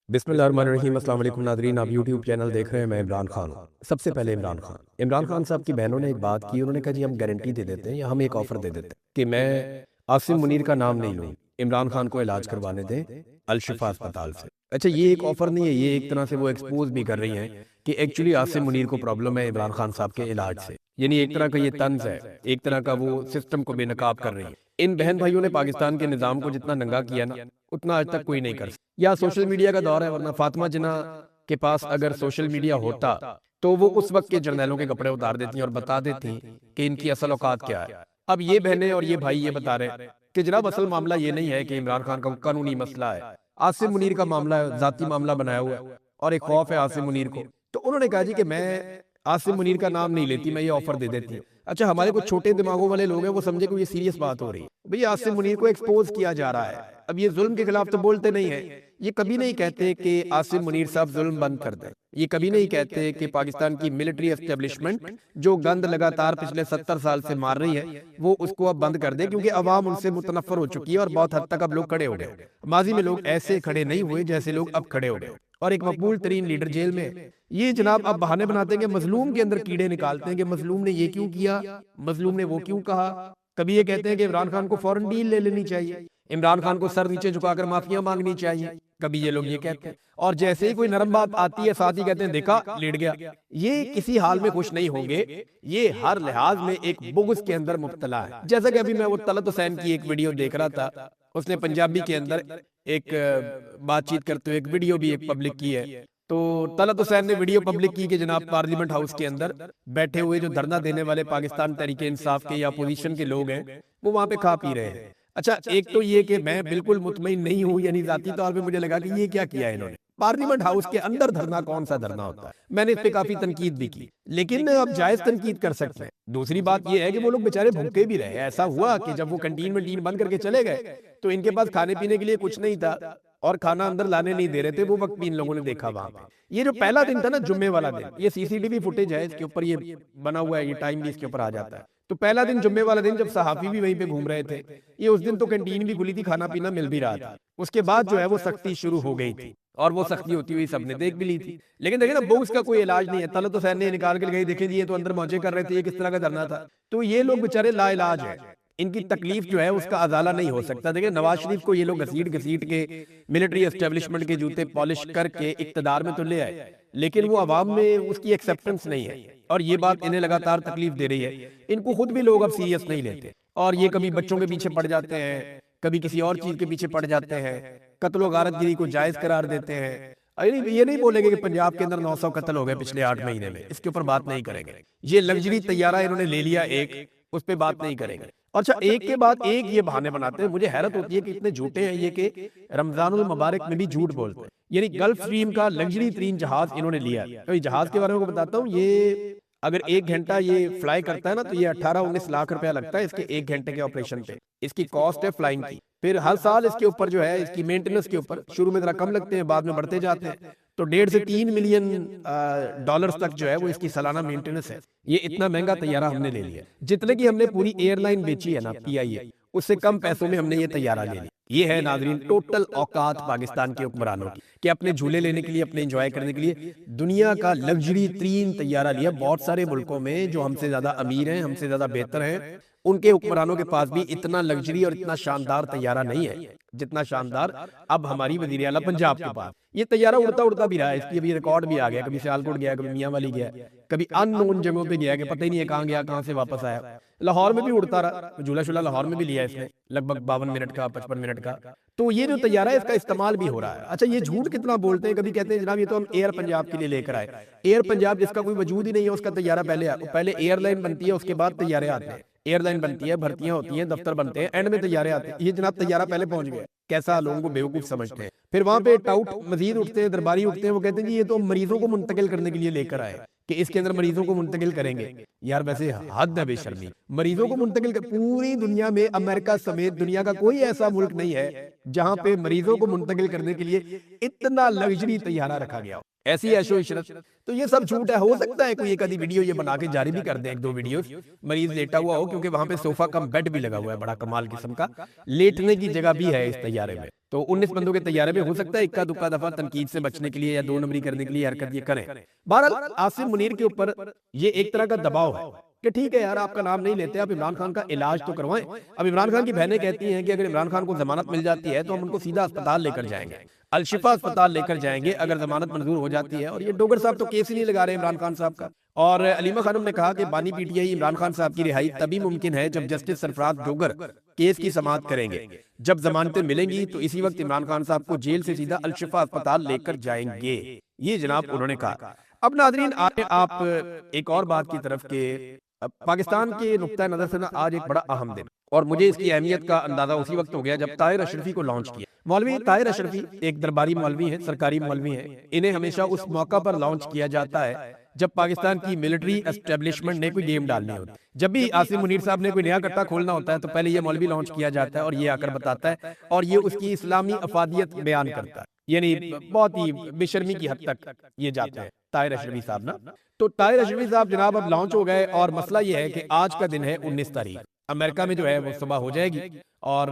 बिस्मिल्लाहिर्रहमानिर्रहीम। अस्सलाम वालेकुम नाज़रीन, आप यूट्यूब चैनल देख रहे हैं। मैं इमरान खान हूँ। सबसे पहले इमरान खान साहब की बहनों ने एक बात की। उन्होंने कहा जी हम गारंटी दे देते हैं या हम एक ऑफ़र दे देते हैं कि मैं आसिम मुनीर का नाम नहीं लूँ, इमरान खान को इलाज करवाने दें अल-शिफा अस्पताल से। अच्छा, ये एक ऑफ़र नहीं है, ये एक तरह से वो एक्सपोज़ भी कर रही हैं कि एक्चुअली आसिम मुनीर को प्रॉब्लम है इमरान खान साहब के इलाज से। यानी एक तरह का ये तंज़ है, एक तरह का वो सिस्टम को बेनकाब कर रही हैं। इन बहन भाइयों ने पाकिस्तान के निज़ाम को जितना नंगा किया ना, उतना आज तक कोई नहीं कर सकता। या सोशल मीडिया का दौर है, वरना फातिमा जिन्ना के पास अगर सोशल मीडिया होता तो वो उस वक्त के जर्नैलों के कपड़े उतार देती और बता देती कि इनकी असल औकात क्या है। अब ये बहनें और ये भाई ये बता रहे हैं कि जनाब असल मामला ये नहीं है कि इमरान खान का कानूनी मसला है, आसिम मुनीर का मामला है, जाती मामला बनाया हुआ है और एक खौफ है आसिम मुनीर को। तो उन्होंने कहा जी कि मैं आसिम मुनीर का नाम नहीं लेती, मैं ये ऑफर दे देती हूँ। अच्छा, हमारे कुछ छोटे दिमागों वाले लोग हैं, वो समझे कि ये सीरियस बात हो रही है। भैया आसिम मुनीर को एक्सपोज किया जा रहा है। अब ये जुल्म के खिलाफ तो बोलते नहीं है, ये कभी नहीं कहते कि आसिम मुनीर साहब जुल्म बंद कर दें। ये कभी नहीं कहते कि पाकिस्तान की मिलिट्री एस्टेब्लिशमेंट जो गंद लगातार पिछले 70 साल से मार रही है वो उसको अब बंद कर दे, क्योंकि अवाम उनसे मुतनफर हो चुकी है और बहुत हद तक अब लोग खड़े हो गए। माजी में लोग ऐसे खड़े नहीं हुए जैसे लोग अब खड़े हो गए और एक मकबूल तरीन लीडर जेल में। ये जनाब अब बहाने बनाते हैं कि मजलूम के अंदर कीड़े निकालते हैं कि मजलूम ने ये क्यों किया, मजलूम ने वो क्यों कहा। कभी ये कहते हैं कि इमरान खान को फौरन डील ले लेनी चाहिए, इमरान खान को सर नीचे झुकाकर माफिया मांगनी चाहिए। कभी ये लोग ये कहते हैं और जैसे ही कोई नरम बात आती है साथ ही कहते हैं देखा लेट गया। ये किसी हाल में खुश नहीं होंगे, ये हर लिहाज में एक बुग़्ज़ के अंदर मुब्तला है। जैसा कि अभी मैं वो तलत हुसैन की एक वीडियो देख रहा था, उसने पंजाबी के अंदर एक बातचीत करते हुए एक वीडियो भी एक पब्लिक की है। तो तलत हुसैन ने वीडियो पब्लिक की कि जनाब पार्लियामेंट हाउस के अंदर बैठे हुए जो धरना देने वाले पाकिस्तान तहरीके इंसाफ के या अपोजिशन के लोग हैं वो वहां पे खा पी रहे हैं। अच्छा, एक तो ये कि मैं बिल्कुल मुतमईन नहीं हूं, यानी जाती तौर पे मुझे लगा कि ये क्या किया है इन्होंने। पार्लियामेंट हाउस के अंदर धरना कौन सा धरना होता है? मैंने इस पे काफी तनकीद भी की, लेकिन अब जायज तनकीद कर सकते हैं। दूसरी बात यह है कि वो लोग बेचारे भूखे भी रहे। ऐसा हुआ कि जब वो कंटीन वंटीन बंद करके चले गए तो इनके पास खाने पीने के लिए कुछ नहीं था और खाना अंदर लाने नहीं दे रहे थे। वो वक्त भी इन लोगों ने देखा वहां पे। ये जो पहला दिन था ना, जुम्मे वाला दिन, ये सीसीटीवी फुटेज है, इसके ऊपर ये बना हुआ है, ये टाइम भी इसके ऊपर आ जाता है। तो पहला दिन जुम्मे वाला दिन जब सहाफी भी वहीं पे घूम रहे थे, ये उस दिन तो कैंटीन भी खुली थी, खाना पीना मिल भी रहा था। उसके बाद जो है वो सख्ती शुरू हो गई थी और वो सख्ती होती हुई सबने देख भी ली थी। लेकिन देखिए ना, बुग़्ज़ का कोई इलाज नहीं है। तलत हुसैन ने निकाल के गई, देखें जी ये तो अंदर मौजे कर रहे थे, ये किस तरह का धरना था। तो ये लोग बेचारे लाइलाज है, इनकी तकलीफ जो है उसका अजाला नहीं हो सकता। देखिए नवाज शरीफ को ये लोग घसीट घसीट के मिलिट्री एस्टेब्लिशमेंट के जूते पॉलिश करके इक्तदार में तो ले आए, लेकिन वो अवाम में उसकी एक्सेप्टेंस नहीं है और ये बात इन्हें लगातार तकलीफ दे रही है। इनको खुद भी लोग अब सीरियस नहीं लेते और ये कभी बच्चों के पीछे पड़ जाते हैं, कभी किसी और चीज के पीछे पड़ जाते हैं, कत्ल गारतगिरी को जायज करार देते हैं। ये नहीं बोलेंगे कि पंजाब के अंदर 900 कत्ल हो गए पिछले 8 महीने में, इसके ऊपर बात नहीं करेंगे। ये लग्जरी तैयारा इन्होंने ले लिया एक, उस पर बात नहीं करेंगे। अच्छा, एक के बाद एक ये बहाने बनाते हैं। मुझे हैरत होती है कि इतने झूठे हैं ये कि रमजानुल मुबारक में भी झूठ बोलते हैं। यानी गल्फ स्ट्रीम का लग्जरी तरीन जहाज इन्होंने लिया। तो ये जहाज के बारे में बताता हूँ, ये अगर 1 घंटा ये फ्लाई करता है ना तो ये 18-19 लाख रुपया लगता है इसके 1 घंटे के ऑपरेशन पे। इसकी कॉस्ट है फ्लाइंग की। फिर हर साल इसके ऊपर जो है इसकी मेंटेनेंस के ऊपर शुरू में जरा कम लगते हैं, बाद में बढ़ते जाते हैं। तो 1.5 से 3 मिलियन डॉलर्स तक जो है वो इसकी सालाना मेंटेनेंस है। ये इतना महंगा तैयारा हमने ले लिया, जितने की हमने पूरी एयरलाइन बेची है ना पीआईए, उससे कम पैसों में हमने ये तैयारा ले लिया। ये है नाजरीन टोटल औकात पाकिस्तान के हुक्मरानों की कि अपने झूले लेने के लिए, अपने एंजॉय करने के लिए दुनिया का लग्जरी तीन तैयारा लिया। बहुत सारे मुल्कों में जो हमसे ज्यादा अमीर हैं, हमसे ज्यादा बेहतर हैं, उनके हुक्मरानों के पास भी इतना लग्जरी और इतना शानदार तैयारा नहीं है जितना शानदार अब हमारी वजीर आला पंजाब के पास। ये तैयारा उड़ता उड़ता भी रहा है, इसकी अभी रिकॉर्ड भी आ गया। कभी सियालकोट गया, कभी मियां वाली गया, कभी अननोन जगहों पे गया कि पता ही नहीं है कहाँ गया, कहाँ से वापस आया। लाहौर में भी उड़ता रहा, झूला शूला लाहौर में भी लिया इसने, लगभग 52 मिनट का, 55 मिनट का। तो ये जो तैयारा है इसका इस्तेमाल भी हो रहा है। अच्छा, ये झूठ कितना बोलते हैं। कभी कहते हैं जनाब ये तो हम एयर पंजाब के लिए लेकर आए। एयर पंजाब जिसका कोई वजूद ही नहीं है, उसका तैयारा पहले एयरलाइन बनती है, उसके बाद तैयारे आते हैं। एयरलाइन बनती है, भर्तियां होती हैं, दफ्तर बनते हैं, एंड में तैयारे आते हैं। ये जनाब तैयारा पहले पहुंच गया। कैसा लोगों को बेवकूफ समझते हैं। फिर वहां पे टाउट मजीद उठते हैं, दरबारी उठते हैं, वो कहते हैं जी ये तो मरीजों को मुंतकिल करने के लिए लेकर आए कि इसके अंदर मरीजों को मुंतकिल करेंगे। यार वैसे हद है बेशर्मी, मरीजों को मुंतकिल कर, पूरी दुनिया में अमेरिका समेत दुनिया का कोई ऐसा मुल्क नहीं है जहां पे मरीजों को मुंतकिल करने के लिए इतना लग्जरी तैयारा रखा गया हो। ऐसी ऐशो इशरत। तो ये सब झूठ है। हो सकता है कोई एक आधी वीडियो ये बना के जारी भी कर दे, एक दो वीडियो, मरीज लेटा हुआ हो, क्योंकि वहां पे सोफा कम बेड भी लगा हुआ है, बड़ा कमाल किस्म का, लेटने की जगह भी है इस तैयारे में। तो 19 बंदों के तैयारे में हो सकता है इक्का दुक्का दफा तनकीद से बचने के लिए या दो नंबरी करने के लिए हरकत ये करें। बहरहाल आसिम मुनीर के ऊपर ये एक तरह का दबाव है कि ठीक है यार, आपका नाम नहीं लेते, आप इमरान खान का इलाज तो करवाएं। अब इमरान खान की बहनें कहती हैं कि अगर इमरान खान को जमानत मिल जाती है तो हम उनको सीधा अस्पताल लेकर जाएंगे, अलशिफा अस्पताल लेकर जाएंगे अगर जमानत मंजूर हो जाती है। और ये डोगर साहब तो केस ही नहीं लगा रहे इमरान खान साहब का। और अलीमा खानम ने कहा कि बानी पीटीआई इमरान खान साहब की रिहाई तभी मुमकिन है जब जस्टिस सरफराज डोगर केस की समाअत करेंगे। जब जमानतें मिलेंगी तो इसी वक्त इमरान खान साहब को जेल से सीधा अलशिफा अस्पताल लेकर जाएंगे, ये जनाब उन्होंने कहा। अब नाजरीन आए आप एक और बात की तरफ के पाकिस्तान के नुक्ता नजर से ना आज एक बड़ा अहम दिन, और मुझे इसकी अहमियत का अंदाजा उसी वक्त हो गया जब ताहिर अशरफी को लॉन्च किया। मौलवी ताहिर अशरफी एक दरबारी मौलवी हैं, सरकारी मौलवी हैं। इन्हें हमेशा उस मौका पर लॉन्च किया जाता है जब पाकिस्तान की मिलिट्री एस्टेब्लिशमेंट ने कोई गेम डालनी होती है। जब भी आसिम मुनीर साहब ने कोई नया कट्टा खोलना होता है तो पहले ये मौलवी लॉन्च किया जाता है और ये आकर बताता है और ये उसकी इस्लामी अफादियत बयान करता है। यानी बहुत ही बेशर्मी की हद तक ये जाते हैं ताहिर अशरफी साहब ना। तो ताहिर अशरफी साहब जनाब अब लॉन्च हो गए और मसला ये है कि आज का दिन है 19 तारीख। अमेरिका में जो है वो सुबह हो जाएगी और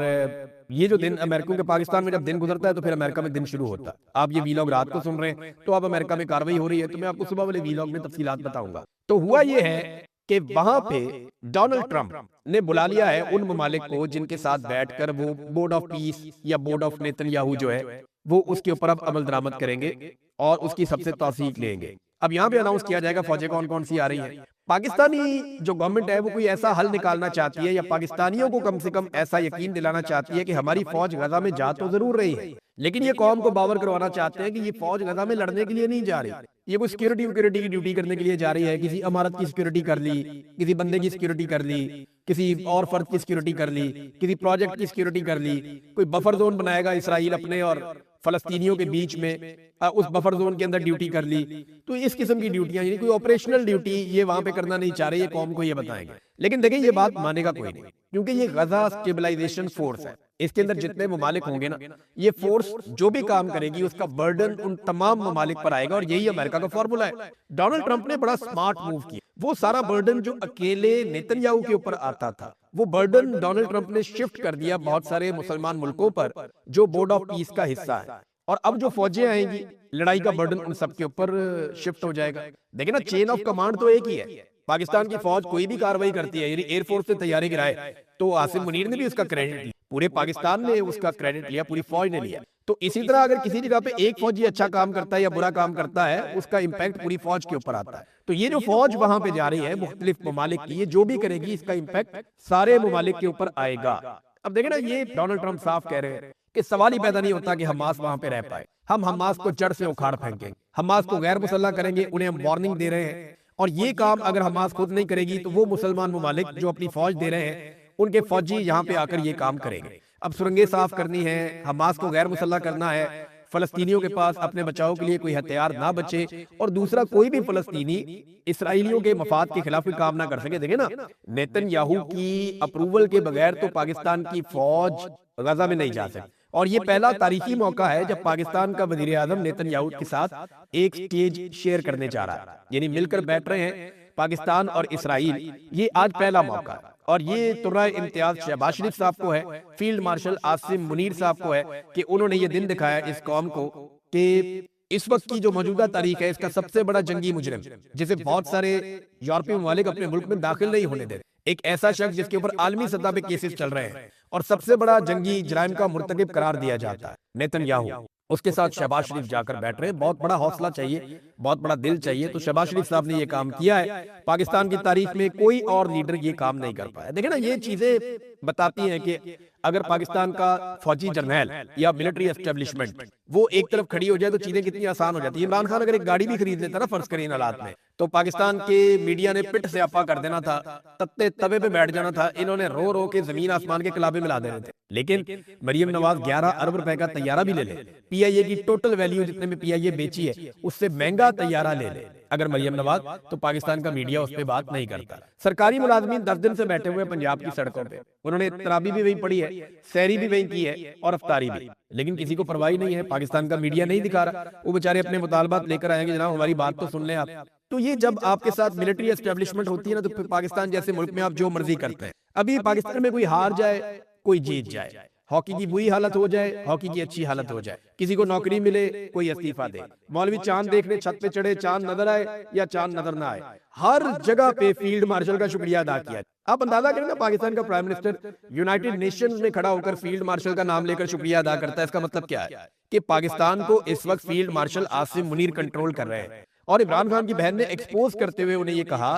ये जो दिन अमेरिका के पाकिस्तान में जब दिन गुजरता है तो फिर अमेरिका में दिन शुरू होता है। आप ये वीलॉग रात को सुन रहे हैं तो अब अमेरिका में कार्रवाई हो रही है, तो मैं आपको सुबह वाले वीलॉग में तफसीलात बताऊंगा। तो हुआ ये है कि वहां पे डोनाल्ड ट्रंप ने बुला लिया है उन ममालिक को जिनके साथ बैठकर वो बोर्ड ऑफ पीस या बोर्ड ऑफ नेतन्याहू जो है वो उसके ऊपर अब अमल दरामद करेंगे और उसकी सबसे तौसीक लेंगे। अब यहाँ पे अनाउंस किया जाएगा फौजें कौन कौन सी आ रही हैं। पाकिस्तानी जो गवर्नमेंट है वो कोई ऐसा हल निकालना चाहती है या पाकिस्तानियों को कम से कम ऐसा यकीन दिलाना चाहती है कि हमारी फौज गजा में जा तो जरूर रही है, लेकिन ये कौम को बावर करवाना चाहते हैं कि ये फौज गजा में लड़ने के लिए नहीं जा रही, ये कोई सिक्योरिटी की ड्यूटी करने के लिए जा रही है। किसी इमारत की सिक्योरिटी कर ली, किसी बंदे की सिक्योरिटी कर ली, किसी और फर्द की सिक्योरिटी कर ली, किसी प्रोजेक्ट की सिक्योरिटी कर ली। कोई बफर जोन बनाएगा इसराइल अपने और फलस्तीनियों के बीच में, उस बफर जोन के अंदर ड्यूटी कर ली। तो इस किस्म की ड्यूटियां, यानी कोई ऑपरेशनल ड्यूटी ये वहां पे करना नहीं चाह रहे, ये कौम को ये बताएंगे। लेकिन देखिए ये बात मानेगा कोई नहीं, क्योंकि ये गजा स्टेबलाइजेशन फोर्स है। इसके अंदर जितने ममालिक होंगे ना, ये फोर्स जो भी काम करेगी उसका बर्डन उन तमाम ममालिक पर आएगा और यही अमेरिका का फॉर्मूला है। डोनाल्ड ट्रंप ने बड़ा स्मार्ट मूव किया। वो सारा बर्डन जो अकेले नेतन्याहू के ऊपर आता था वो बर्डन डोनाल्ड ट्रंप ने शिफ्ट कर दिया बहुत सारे मुसलमान मुल्कों पर जो बोर्ड ऑफ पीस का हिस्सा है। और अब जो फौजें आएंगी लड़ाई का बर्डन उन सबके ऊपर शिफ्ट हो जाएगा। देखिए ना, चेन ऑफ कमांड तो एक ही है। पाकिस्तान की फौज कोई भी कार्रवाई करती है, यानी एयरफोर्स से तैयारी कराए तो आसिम मुनीर ने भी उसका क्रेडिट लिया, पूरे पाकिस्तान ने उसका क्रेडिट लिया, पूरी फौज ने लिया। तो इसी तरह अगर किसी जगह पे एक फौजी अच्छा काम करता है या बुरा काम करता है उसका इम्पैक्ट पूरी फौज के ऊपर आता है। तो ये जो फौज वहां पे जा रही है मुख्तलिफ ममालिक की, ये जो भी करेगी इसका इम्पैक्ट सारे ममालिक के ऊपर आएगा। अब देखे ना, ये डोनाल्ड ट्रंप साफ कह रहे हैं कि सवाल ही पैदा नहीं होता कि हमास वहां पे रह पाए। हम हमास को जड़ से उखाड़ फेंकेंगे, हमास को गैर मुसल्लह करेंगे, उन्हें हम वार्निंग दे रहे हैं। और ये काम अगर हमास खुद नहीं करेगी तो वो मुसलमान ममालिक जो अपनी फौज दे रहे हैं उनके फौजी यहाँ पे आकर ये काम करेंगे। अब सुरंगें साफ करनी है, हमास को गैर मुसल्लह करना है, फलस्तीनियों के पास अपने बचाव के लिए कोई हथियार ना बचे, और दूसरा कोई भी फलस्तीनी इसराइलियों के मफाद के खिलाफ कोई काम ना कर सके। देखे ना, नेतन्याहू की अप्रूवल के बगैर तो पाकिस्तान की फौज गजा में नहीं जा सकती। और ये पहला तारीखी मौका है जब पाकिस्तान का वजीर आजम नेतन्याहू के साथ एक स्टेज शेयर करने जा रहा है, यानी मिलकर बैठ रहे हैं पाकिस्तान और इसराइल। ये आज पहला मौका है और ये तुर्रा इम्तियाज शहबाज शरीफ साहब को है, फील्ड मार्शल आसिम मुनीर साहब को है कि उन्होंने ये दिन दिखाया इस कौम को कि इस वक्त की जो मौजूदा तारीख है इसका सबसे बड़ा जंगी मुजरिम, जिसे बहुत सारे यूरोपीय ममालिक अपने मुल्क में दाखिल नहीं होने देते, एक ऐसा शख्स जिसके ऊपर आलमी सतह पे केसेस चल रहे हैं और सबसे बड़ा जंगी जराइम का मुर्तकिब करार दिया जाता है नेतन्याहू, उसके साथ शहबाज शरीफ जाकर बैठ रहे हैं। बहुत बड़ा हौसला चाहिए, बहुत बड़ा दिल चाहिए। तो शहबाज शरीफ साहब ने ये काम किया है, पाकिस्तान की तारीख में कोई और लीडर ये काम नहीं कर पाया। देखिए ना, ये चीजें बताती हैं कि अगर पाकिस्तान का फौजी जर्नैल या मिलिट्री एस्टेब्लिशमेंट वो एक तरफ खड़ी हो जाए तो चीजें कितनी आसान हो जाती है। इमरान खान अगर एक गाड़ी भी खरीद लेता ना फर्ज करें इन हालात में, तो पाकिस्तान के मीडिया ने पिट से आपा कर देना था, तत्ते तवे पे बैठ जाना था, इन्होंने रो रो के जमीन आसमान के कलाबे मिला देने थे। लेकिन मरियम नवाज 11 अरब रुपए का तैयारा भी ले ले, पीआईए की टोटल वैल्यू जितने में पीआईए बेची है उससे महंगा तैयारा ले ले, अगर मरियम नवाज, तो पाकिस्तान का मीडिया उस पर बात नहीं करता। सरकारी मुलाजमीन 10 दिन से बैठे हुए पंजाब की सड़कों पे, उन्होंने तराबी भी वही पढ़ी है, सहरी भी वही की है और अफ्तारी भी, लेकिन किसी को परवाही नहीं है। पाकिस्तान का मीडिया नहीं दिखा रहा, वो बेचारे अपने मुतालबात लेकर आएंगे, जनाब हमारी बात तो सुन लें आप। तो ये जब आपके साथ मिलिट्री एस्टेब्लिशमेंट होती है ना, तो फिर पाकिस्तान जैसे मुल्क में आप जो मर्जी करते हैं। अभी पाकिस्तान में कोई हार जाए, कोई जीत जाए, हॉकी की बुरी हालत हो जाए, हॉकी की अच्छी हालत हो जाए, किसी को नौकरी मिले, कोई इस्तीफा दे, मौलवी चांद देखने छत पे चढ़े, चांद नजर आए या चांद नजर ना आए, हर जगह पे फील्ड मार्शल का शुक्रिया अदा किया। आप अंदाजा करें ना, पाकिस्तान का प्राइम मिनिस्टर यूनाइटेड नेशंस में खड़ा होकर फील्ड मार्शल का नाम लेकर शुक्रिया अदा करता है। इसका मतलब क्या है कि पाकिस्तान को इस वक्त field marshal Asim Munir control कर रहे हैं। और इमरान खान की बहन ने एक्सपोज करते हुए उन्हें यह कहा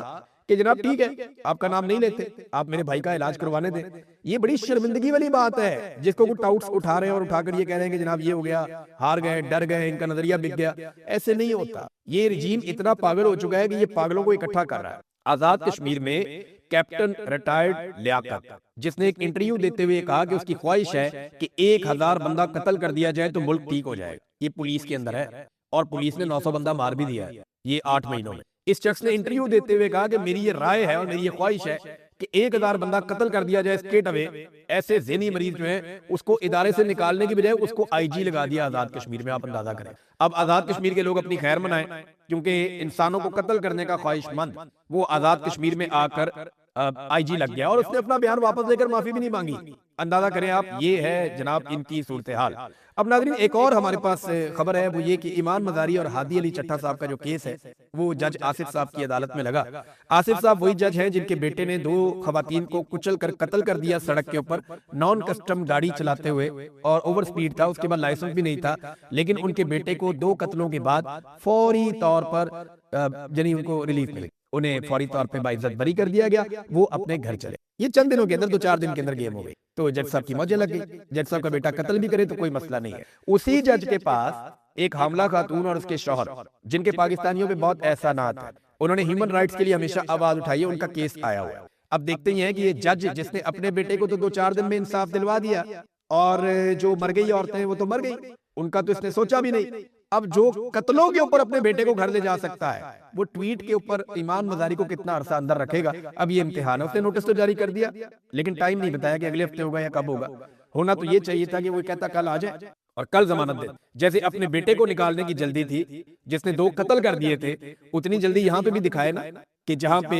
कि जनाब ठीक है, आपका नाम नहीं लेते, आप मेरे भाई का इलाज करवाने दें। ये बड़ी शर्मिंदगी वाली बात है, जिसको कुछ टाउट्स उठा रहे हैं और उठाकर ये कह रहे हैं कि जनाब ये हो गया, हार गए, डर गए, इनका नजरिया बिक गया। ऐसे नहीं होता। ये रजीम इतना पागल हो चुका है कि ये पागलों को इकट्ठा कर रहा है। आजाद कश्मीर में कैप्टन रिटायर्ड लियाकत, जिसने एक इंटरव्यू देते हुए कहा कि उसकी ख्वाहिश है कि 1000 बंदा कत्ल कर दिया जाए तो मुल्क ठीक हो जाए। ये पुलिस के अंदर है और पुलिस ने 900 बंदा मार भी दिया है ये 8 महीनों में। इस शख्स ने इंटरव्यू देते हुए कहा कि मेरी ये राय है और मेरी ये ख्वाहिश है कि 1000 बंदा कत्ल कर दिया जाए स्ट्रेट अवे। ऐसे ज़हनी मरीज जो है उसको इदारे से निकालने की बजाय उसको आईजी लगा दिया आजाद कश्मीर में। आप अंदाजा करें। अब आजाद कश्मीर के लोग अपनी खैर मनाएं, क्योंकि इंसानों को कत्ल करने का ख्वाहिशमंद वो आजाद कश्मीर में आकर आईजी लग गया और उसने अपना बयान वापस लेकर माफी भी नहीं मांगी। अंदाजा करें आप, ये है जनाब इनकी सूरत हाल। अब नाज़रीन एक और हमारे पास खबर है, वो ये कि ईमान मजारी और हादी अली चट्टा साहब का जो केस है वो जज आसिफ साहब की अदालत में लगा। आसिफ साहब वही जज हैं जिनके बेटे ने 2 खवातीन को कुचल कर कत्ल कर दिया सड़क के ऊपर, नॉन कस्टम गाड़ी चलाते हुए, और ओवर स्पीड था, उसके बाद लाइसेंस भी नहीं था। लेकिन उनके बेटे को 2 कत्लों के बाद फौरी तौर पर यानी उनको रिलीफ मिली, उन्हें फौरी तौर पे बाइज्जत बरी कर दिया गया, वो अपने घर चले। ये चंद दिनों के अंदर, 2-4 दिन के अंदर गेम हो गई। तो जज साहब की मौजें लग गई। जज साहब का बेटा कत्ल भी करे तो कोई मसला नहीं है। उसी जज के पास एक हामला खातून और उसके शौहर, जिनके पाकिस्तानियों पे बहुत एहसानात है, उन्होंने ह्यूमन राइट्स के लिए हमेशा आवाज उठाई है, उनका केस आया हुआ है। अब देखते ही हैं कि ये जज जिसने अपने बेटे को तो 2-4 दिन में इंसाफ दिलवा दिया, और जो मर गई औरतें वो तो मर गई, उनका तो इसने सोचा भी नहीं। अब जो कत्लों के ऊपर अपने बेटे को घर ले जा सकता है, वो ट्वीट के ऊपर ईमान मजारी को कितना अरसा अंदर रखेगा। अब ये इम्तिहान है। उसने नोटिस तो जारी कर दिया, लेकिन टाइम नहीं बताया कि अगले हफ्ते होगा या कब होगा। होना तो ये चाहिए था कि वो कहता कल आ जाए और कल जमानत दे। जैसे अपने बेटे को निकालने की जल्दी थी, जिसने 2 कत्ल कर दिए थे, उतनी जल्दी यहाँ पे भी दिखाए ना कि जहाँ पे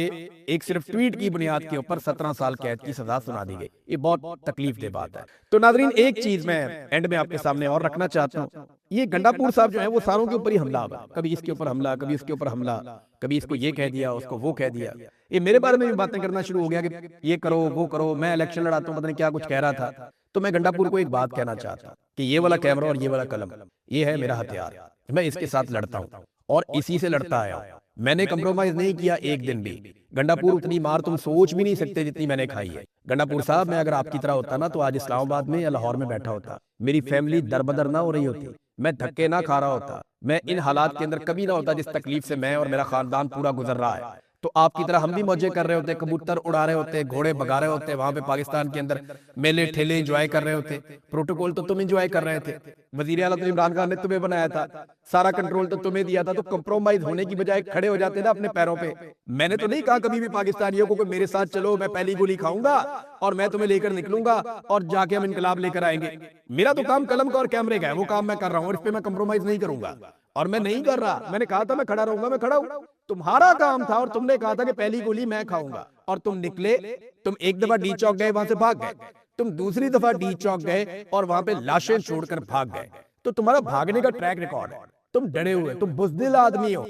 एक सिर्फ ट्वीट की बुनियाद के ऊपर 17 साल कैद की सजा सुना दी गई। ये बहुत तकलीफ दे बात है। तो नाजरीन एक चीज मैं एंड में आपके सामने और रखना चाहता हूँ, ये गंडापुर साहब जो है वो सारों के ऊपर ही हमला हुआ, कभी इसके ऊपर हमला, कभी इसके ऊपर हमला, कभी इसको ये कह दिया, उसको वो कह दिया। ये मेरे बारे में भी बातें करना शुरू हो गया कि ये करो वो करो, मैं इलेक्शन लड़ाता हूँ, पता नहीं क्या कुछ कह रहा था। तो मैं गंडापुर को एक बात कहना चाहता हूँ कि ये वाला कैमरा और ये वाला कलम, ये है मेरा हथियार। मैं इसके साथ लड़ता हूँ और इसी से लड़ता आया हूँ। मैंने कंप्रोमाइज नहीं किया एक दिन भी। गंडापुर उतनी मार तुम सोच भी नहीं सकते जितनी मैंने खाई है। गंडापुर साहब, मैं अगर आपकी तरह होता ना तो आज इस्लामाबाद में या लाहौर में बैठा होता, मेरी फैमिली दरबदर ना हो रही होती, मैं धक्के ना खा रहा होता, मैं इन हालात के अंदर कभी ना होता जिस तकलीफ से मैं और मेरा खानदान पूरा गुजर रहा है। तो आपकी तरह हम भी मौजे कर रहे होते, कबूतर उड़ा रहे होते, घोड़े भगा रहे होते, वहां पे पाकिस्तान के अंदर मेले ठेले एंजॉय कर रहे होते। प्रोटोकॉल तो तुम एंजॉय कर रहे थे, वजीर आला तो इमरान खान ने तुम्हें बनाया था, सारा कंट्रोल तो तुम्हें दिया था। तो कंप्रोमाइज होने की बजाय खड़े हो जाते ना अपने पैरों पे। मैंने तो नहीं कहा कभी भी पाकिस्तानियों को कि मेरे साथ चलो, मैं पहली गोली खाऊंगा और मैं तुम्हें लेकर निकलूंगा और जाके हम इनकलाब लेकर आएंगे। मेरा तो काम कलम का और कैमरे का है, वो काम मैं कर रहा हूँ और इस पे मैं कंप्रोमाइज नहीं करूंगा। और मैं नहीं कर रहा, मैंने कहा था मैं खड़ा रहूंगा, मैं खड़ा हूं। तुम्हारा काम था और तुमने कहा था कि पहली गोली मैं खाऊंगा, और तुम निकले। तुम एक दफा डी चौक गए, वहां से भाग गए। तुम दूसरी दफा डी चौक गए और वहां पे लाशें छोड़कर भाग गए। तो तुम्हारा भागने का ट्रैक रिकॉर्ड है। तुम डरे हुए, तुम बुज़दिल आदमी हो।